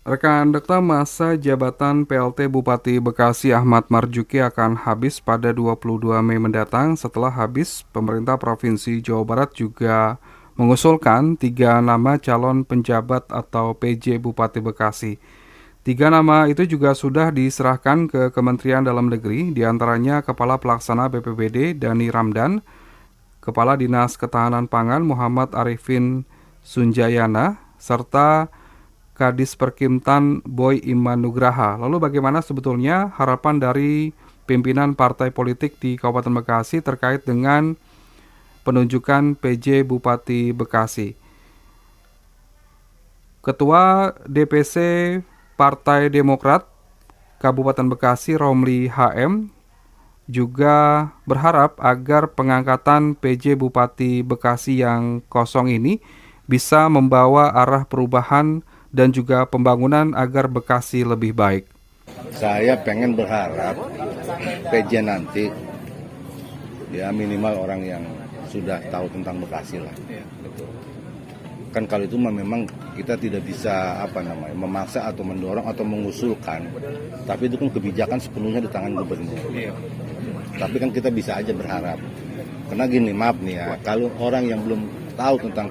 Rekan Dekta, masa jabatan PLT Bupati Bekasi Ahmad Marjuki akan habis pada 22 Mei mendatang. Setelah habis, pemerintah Provinsi Jawa Barat juga mengusulkan 3 nama calon penjabat atau PJ Bupati Bekasi. 3 nama itu juga sudah diserahkan ke Kementerian Dalam Negeri, diantaranya Kepala Pelaksana BPBD Dani Ramdan, Kepala Dinas Ketahanan Pangan Muhammad Arifin Sunjayana, serta Kadis Perkimtan Boy Iman Nugraha. Lalu bagaimana sebetulnya harapan dari pimpinan partai politik di Kabupaten Bekasi terkait dengan penunjukan PJ Bupati Bekasi? Ketua DPC Partai Demokrat Kabupaten Bekasi Romli HM juga berharap agar pengangkatan PJ Bupati Bekasi yang kosong ini bisa membawa arah perubahan dan juga pembangunan agar Bekasi lebih baik. Saya pengen berharap PJ nanti ya minimal orang yang sudah tahu tentang Bekasi lah. Kan kalau itu memang kita tidak bisa memaksa atau mendorong atau mengusulkan, tapi itu kan kebijakan sepenuhnya di tangan gubernur. Tapi kan kita bisa aja berharap. Karena gini, maaf nih ya, kalau orang yang belum tahu tentang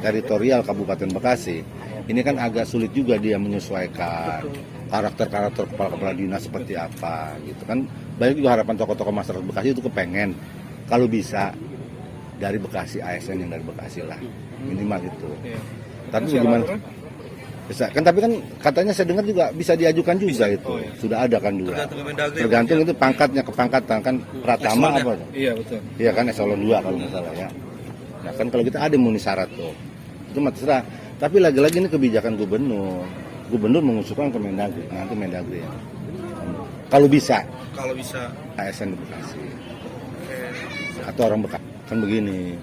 teritorial Kabupaten Bekasi, ini kan agak sulit juga dia menyesuaikan karakter-karakter kepala-kepala dinas seperti apa gitu kan. Banyak juga harapan tokoh-tokoh masyarakat Bekasi itu kepengen kalau bisa dari Bekasi, ASN yang dari Bekasi lah, minimal itu. Tapi bagaimana? Bisa kan, tapi kan katanya saya dengar juga bisa diajukan juga itu. Sudah ada kan juga. Tergantung itu pangkatnya, kepangkatan kan Pratama apa? Iya betul. Iya kan eselon 2 kalau nggak salah ya. Nah kan kalau kita ada memenuhi syarat tuh, itu mah terserah. Tapi lagi-lagi ini kebijakan gubernur. Gubernur mengusulkan ke Mendagri, nanti Mendagri ya. Kalau bisa ASN di Bekasi. Atau orang Bekasi. Kan begini,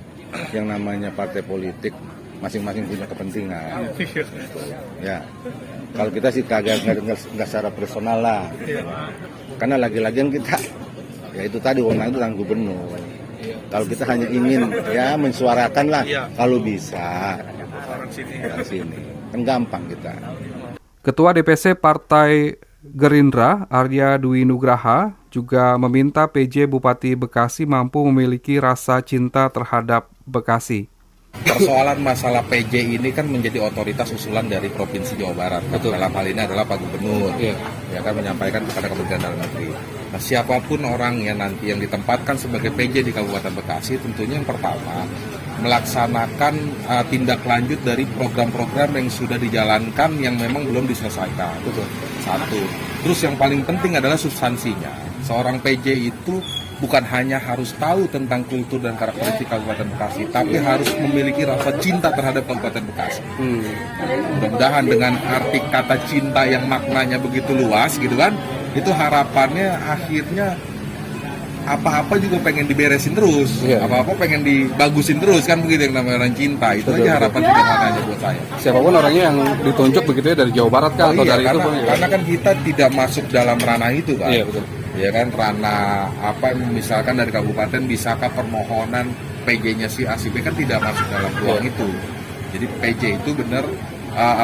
yang namanya partai politik masing-masing punya kepentingan. Ya, kalau kita sih kagak nggak secara personal lah. Karena lagi-lagi kita, ya itu tadi wewenang itu tentang gubernur. Kalau kita hanya ingin ya mensuarakan lah, kalau bisa orang sini, kan gampang kita. Ketua DPC Partai Gerindra Arya Dwi Nugraha juga meminta PJ Bupati Bekasi mampu memiliki rasa cinta terhadap Bekasi. Persoalan masalah PJ ini kan menjadi otoritas usulan dari Provinsi Jawa Barat. Betul. Dalam hal ini adalah Pak Gubernur, ya kan, menyampaikan kepada Kementerian Dalam Negeri. Nah, siapapun orang yang nanti yang ditempatkan sebagai PJ di Kabupaten Bekasi, tentunya yang pertama melaksanakan tindak lanjut dari program-program yang sudah dijalankan yang memang belum diselesaikan. Betul. Satu. Terus yang paling penting adalah substansinya. Seorang PJ itu bukan hanya harus tahu tentang kultur dan karakteristik Kabupaten Bekasi, tapi harus memiliki rasa cinta terhadap Kabupaten Bekasi. Mudah-mudahan dengan arti kata cinta yang maknanya begitu luas gitu kan, itu harapannya akhirnya apa-apa juga pengen diberesin terus, apa-apa pengen dibagusin terus kan, begitu yang namanya orang cinta. Itu aja harapan sederhananya buat saya. Siapapun orangnya yang ditunjuk begitu ya, dari Jawa Barat kan, atau dari karena kan kita tidak masuk dalam ranah itu kan. Iya, betul. Ya kan, ranah misalkan dari kabupaten bisakah permohonan PJ-nya si A si B kan tidak masuk dalam ruang itu. Jadi PJ itu benar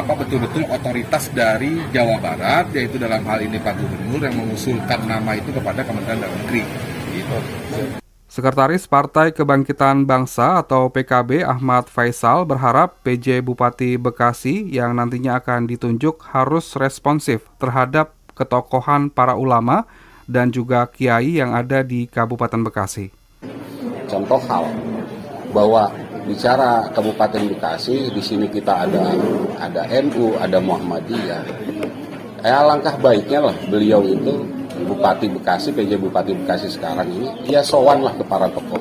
betul-betul otoritas dari Jawa Barat, yaitu dalam hal ini Pak Gubernur yang mengusulkan nama itu kepada Kementerian Dalam Negeri. Gitu. Sekretaris Partai Kebangkitan Bangsa atau PKB Ahmad Faisal berharap PJ Bupati Bekasi yang nantinya akan ditunjuk harus responsif terhadap ketokohan para ulama dan juga kiai yang ada di Kabupaten Bekasi. Contoh hal bahwa bicara Kabupaten Bekasi, di sini kita ada NU, ada Muhammadiyah. Alangkah baiknya lah beliau itu Bupati Bekasi, PJ Bupati Bekasi sekarang ini, ya sowan lah ke para tokoh.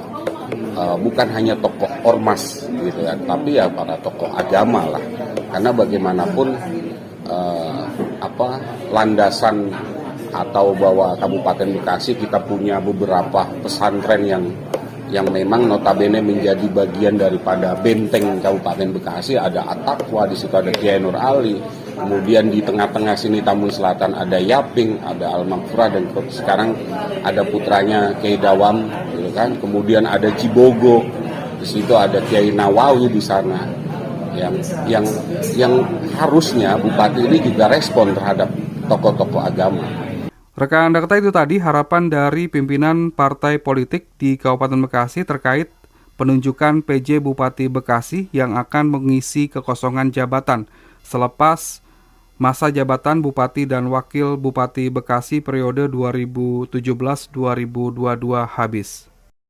Bukan hanya tokoh ormas gitu kan, tapi ya para tokoh agama lah. Karena bagaimanapun landasan atau bahwa Kabupaten Bekasi kita punya beberapa pesantren yang memang notabene menjadi bagian daripada benteng Kabupaten Bekasi. Ada At-Taqwa, di situ ada Kiai Nur Ali, kemudian di tengah-tengah sini Tambun Selatan ada Yaping, ada Al-Maghfurah, dan sekarang ada putranya Kiai Dawam, gitu kan. Kemudian ada Cibogo, di situ ada Kiai Nawawi di sana. yang harusnya bupati ini juga respon terhadap tokoh-tokoh agama. Rekan Dakta, itu tadi harapan dari pimpinan partai politik di Kabupaten Bekasi terkait penunjukan PJ Bupati Bekasi yang akan mengisi kekosongan jabatan selepas masa jabatan Bupati dan Wakil Bupati Bekasi periode 2017-2022 habis.